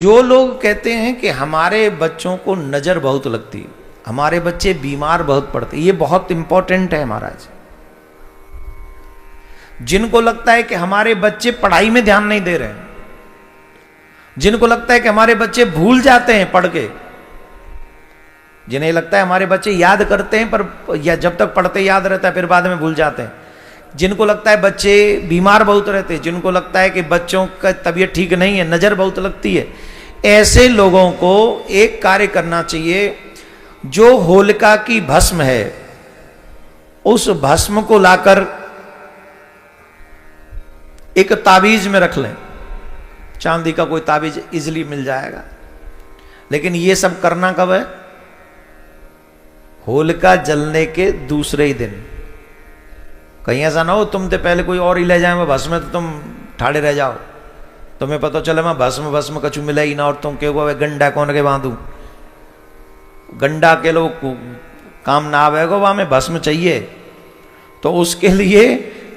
जो लोग कहते हैं कि हमारे बच्चों को नजर बहुत लगती है, हमारे बच्चे बीमार बहुत पड़ते, ये बहुत इंपॉर्टेंट है महाराज। जिनको लगता है कि हमारे बच्चे पढ़ाई में ध्यान नहीं दे रहे हैं, जिनको लगता है कि हमारे बच्चे भूल जाते हैं पढ़ के, जिन्हें लगता है हमारे बच्चे याद करते हैं पर या जब तक पढ़ते याद रहता है फिर बाद में भूल जाते हैं, जिनको लगता है बच्चे बीमार बहुत रहते हैं, जिनको लगता है कि बच्चों का तबीयत ठीक नहीं है, नजर बहुत लगती है, ऐसे लोगों को एक कार्य करना चाहिए। जो होलिका की भस्म है उस भस्म को लाकर एक ताबीज में रख लें। चांदी का कोई ताबीज इजीली मिल जाएगा। लेकिन ये सब करना कब है? होलिका जलने के दूसरे ही दिन। कहीं ऐसा ना हो तुम तो पहले कोई और ही ले जाए भस्म में तो तुम ठाड़े रह जाओ, तुम्हें पता चले मैं भस्म कछु मिला ही ना और तुम क्यों गंडा कौन के बांधू, गंडा के लोग काम ना आवेगा, वहां में भस्म चाहिए। तो उसके लिए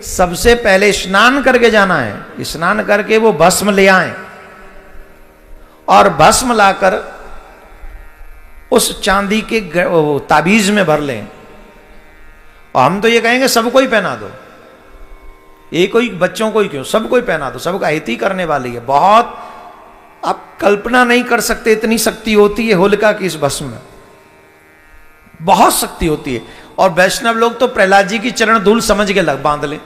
सबसे पहले स्नान करके जाना है, स्नान करके वो भस्म ले आए और भस्म लाकर उस चांदी के ताबीज में भर लें। और हम तो ये कहेंगे सबको ही पहना दो, एक कोई बच्चों को ही क्यों, सबको ही पहना दो, सबका हित ही करने वाली है। बहुत आप कल्पना नहीं कर सकते इतनी शक्ति होती है होलिका की इस भस्म में, बहुत शक्ति होती है। और वैष्णव लोग तो प्रहलाद जी की चरण धूल समझ के बांध ले,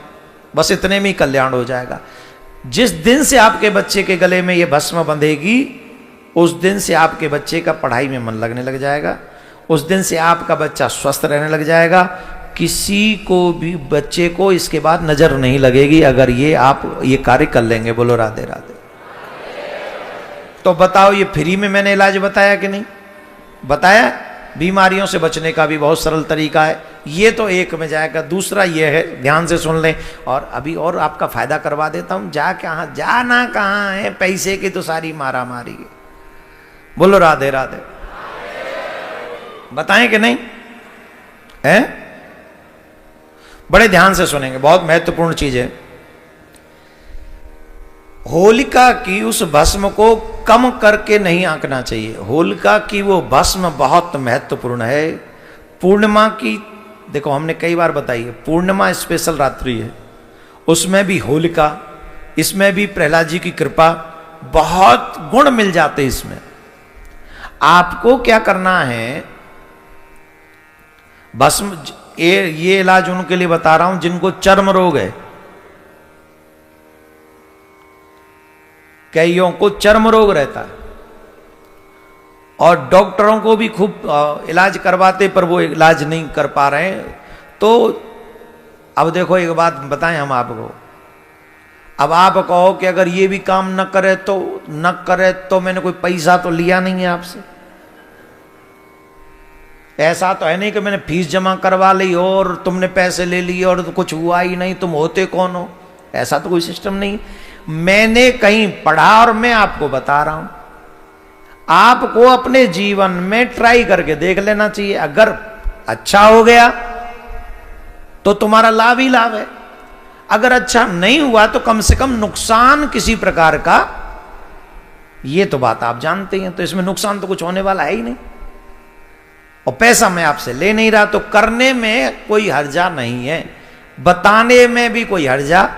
बस इतने में ही कल्याण हो जाएगा। जिस दिन से आपके बच्चे के गले में ये भस्म बंधेगी उस दिन से आपके बच्चे का पढ़ाई में मन लगने लग जाएगा, उस दिन से आपका बच्चा स्वस्थ रहने लग जाएगा। किसी को भी बच्चे को इसके बाद नजर नहीं लगेगी अगर ये आप ये कार्य कर लेंगे। बोलो राधे राधे। तो बताओ ये फ्री में मैंने इलाज बताया कि नहीं बताया? बीमारियों से बचने का भी बहुत सरल तरीका है। ये तो एक में जाएगा। दूसरा ये है, ध्यान से सुन लें और अभी और आपका फायदा करवा देता हूं। जाना कहाँ है, पैसे की तो सारी मारा मारी है। बोलो राधे राधे। बताएं कि नहीं है? बड़े ध्यान से सुनेंगे, बहुत महत्वपूर्ण चीज है। होलिका की उस भस्म को कम करके नहीं आंकना चाहिए। होलिका की वो भस्म बहुत महत्वपूर्ण है। पूर्णिमा की देखो हमने कई बार बताई है, पूर्णिमा स्पेशल रात्रि है, उसमें भी होलिका, इसमें भी प्रहलाद जी की कृपा, बहुत गुण मिल जाते इसमें। आपको क्या करना है, भस्म ये इलाज उनके लिए बता रहा हूं जिनको चर्म रोग है। कईयों को चर्म रोग रहता है और डॉक्टरों को भी खूब इलाज करवाते पर वो इलाज नहीं कर पा रहे हैं। तो अब देखो एक बात बताएं हम आपको, अब आप कहो कि अगर ये भी काम न करे तो मैंने कोई पैसा तो लिया नहीं है आपसे। ऐसा तो है नहीं कि मैंने फीस जमा करवा ली और तुमने पैसे ले लिए और तो कुछ हुआ ही नहीं, तुम होते कौन हो? ऐसा तो कोई सिस्टम नहीं। मैंने कहीं पढ़ा और मैं आपको बता रहा हूं। आपको अपने जीवन में ट्राई करके देख लेना चाहिए। अगर अच्छा हो गया तो तुम्हारा लाभ ही लाभ है, अगर अच्छा नहीं हुआ तो कम से कम नुकसान किसी प्रकार का, ये तो बात आप जानते हैं। तो इसमें नुकसान तो कुछ होने वाला है ही नहीं और पैसा मैं आपसे ले नहीं रहा, तो करने में कोई हर्जा नहीं है, बताने में भी कोई हर्जा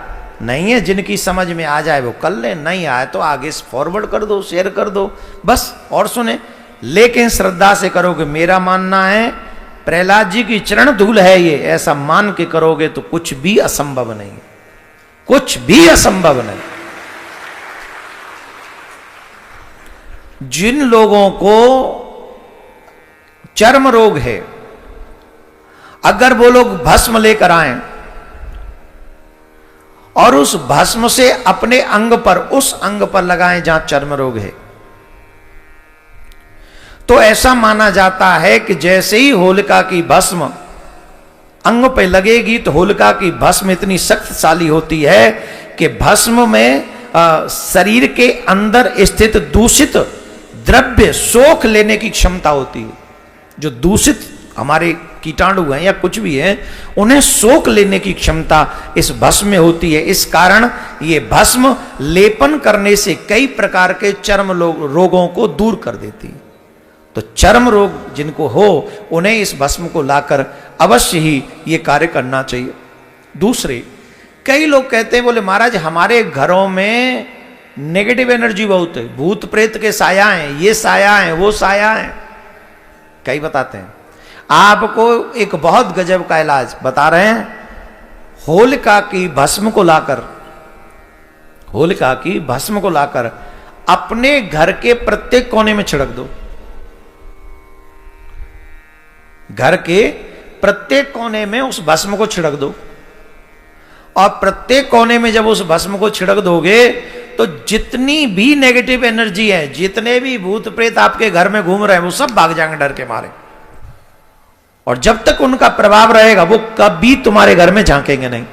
नहीं है। जिनकी समझ में आ जाए वो कर ले, नहीं आए तो आगे फॉरवर्ड कर दो, शेयर कर दो बस। और सुने, लेकिन श्रद्धा से करोगे। मेरा मानना है प्रहलाद जी की चरण धूल है ये, ऐसा मान के करोगे तो कुछ भी असंभव नहीं, कुछ भी असंभव नहीं। जिन लोगों को चर्म रोग है, अगर वो लोग भस्म लेकर आए और उस भस्म से अपने अंग पर, उस अंग पर लगाएं जहां चर्म रोग है, तो ऐसा माना जाता है कि जैसे ही होलिका की भस्म अंग पे लगेगी तो होलिका की भस्म इतनी शक्तिशाली होती है कि भस्म में शरीर के अंदर स्थित दूषित द्रव्य सोख लेने की क्षमता होती है। जो दूषित हमारे कीटाणु हैं या कुछ भी है, उन्हें सोख लेने की क्षमता इस भस्म में होती है। इस कारण ये भस्म लेपन करने से कई प्रकार के चर्म रोगों को दूर कर देती है। तो चर्म रोग जिनको हो उन्हें इस भस्म को लाकर अवश्य ही ये कार्य करना चाहिए। दूसरे, कई लोग कहते हैं, बोले महाराज हमारे घरों में नेगेटिव एनर्जी बहुत है, भूत प्रेत के साया हैं, ये साया है, वो साया है। कई बताते हैं। आपको एक बहुत गजब का इलाज बता रहे हैं। होलिका की भस्म को लाकर, होलिका की भस्म को लाकर अपने घर के प्रत्येक कोने में छिड़क दो। घर के प्रत्येक कोने में उस भस्म को छिड़क दो, और प्रत्येक कोने में जब उस भस्म को छिड़क दोगे तो जितनी भी नेगेटिव एनर्जी है, जितने भी भूत प्रेत आपके घर में घूम रहे हैं, वो सब भाग जाएंगे डर के मारे। और जब तक उनका प्रभाव रहेगा वो कभी तुम्हारे घर में झांकेंगे नहीं,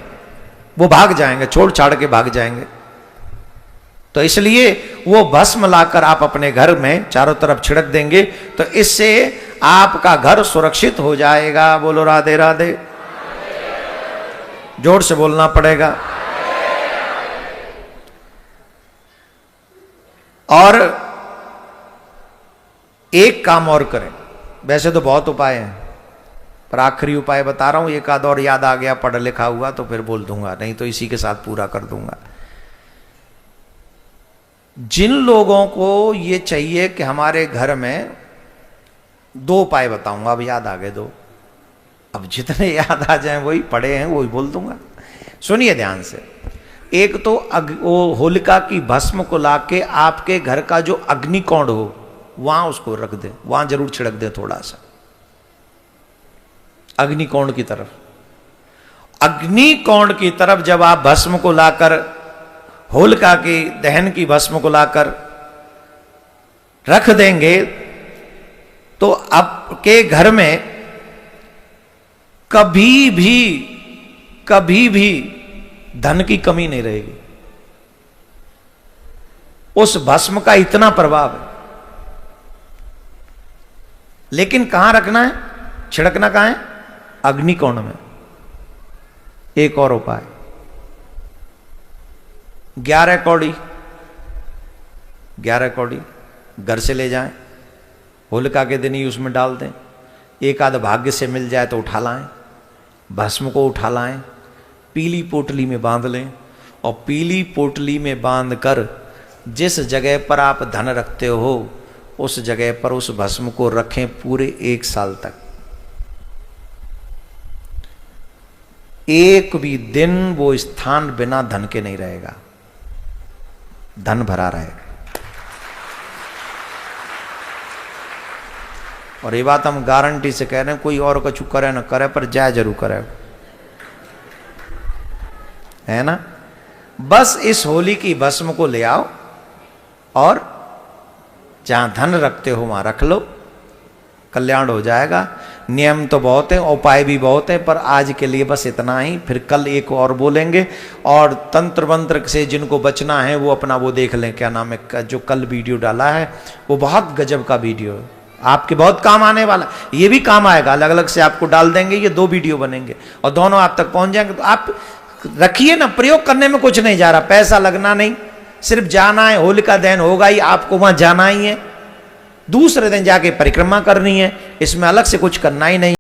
वो भाग जाएंगे, छोड़ छाड़ के भाग जाएंगे। तो इसलिए वो भस्म लाकर आप अपने घर में चारों तरफ छिड़क देंगे तो इससे आपका घर सुरक्षित हो जाएगा। बोलो राधे राधे। जोर से बोलना पड़ेगा। और एक काम और करें, वैसे तो बहुत उपाय हैं पर आखिरी उपाय बता रहा हूं, एक आध और याद आ गया पढ़ा लिखा हुआ तो फिर बोल दूंगा, नहीं तो इसी के साथ पूरा कर दूंगा। जिन लोगों को ये चाहिए कि हमारे घर में, दो उपाय बताऊंगा, अब याद आ गए दो, अब जितने याद आ जाएं वही पढ़े हैं वही बोल दूंगा। सुनिए ध्यान से। एक तो वो होलिका की भस्म को लाके आपके घर का जो अग्निकोण हो वहां उसको रख दे, वहां जरूर छिड़क दे थोड़ा सा अग्निकोण की तरफ। अग्निकोण की तरफ जब आप भस्म को लाकर, होलिका की दहन की भस्म को लाकर रख देंगे तो आपके घर में कभी भी धन की कमी नहीं रहेगी। उस भस्म का इतना प्रभाव है। लेकिन कहां रखना है, छिड़कना कहां है? अग्निकोण में। एक और उपाय, 11 कौड़ी घर से ले जाएं, होलिका के दिन ही उसमें डाल दें। एक आध भाग्य से मिल जाए तो उठा लाएं, भस्म को उठा लाएं, पीली पोटली में बांध लें, और पीली पोटली में बांधकर जिस जगह पर आप धन रखते हो उस जगह पर उस भस्म को रखें पूरे 1 साल तक। एक भी दिन वो स्थान बिना धन के नहीं रहेगा, धन भरा रहेगा। और ये बात हम गारंटी से कह रहे हैं, कोई और कछु करे ना करे पर जाए जरूर करे, है ना। बस इस होली की भस्म को ले आओ और जहां धन रखते हो वहां रख लो, कल्याण हो जाएगा। नियम तो बहुत है, उपाय भी बहुत है, पर आज के लिए बस इतना ही। फिर कल एक और बोलेंगे। और तंत्र मंत्र से जिनको बचना है वो अपना वो देख लें, क्या नाम है, जो कल वीडियो डाला है वो बहुत गजब का वीडियो है, आपके बहुत काम आने वाला। ये भी काम आएगा, अलग अलग से आपको डाल देंगे, ये 2 वीडियो बनेंगे और दोनों आप तक पहुंच जाएंगे। तो आप रखिए ना, प्रयोग करने में कुछ नहीं जा रहा, पैसा लगना नहीं, सिर्फ जाना है। होलिका दहन होगा ही, आपको वहां जाना ही है, दूसरे दिन जाके परिक्रमा करनी है, इसमें अलग से कुछ करना ही नहीं।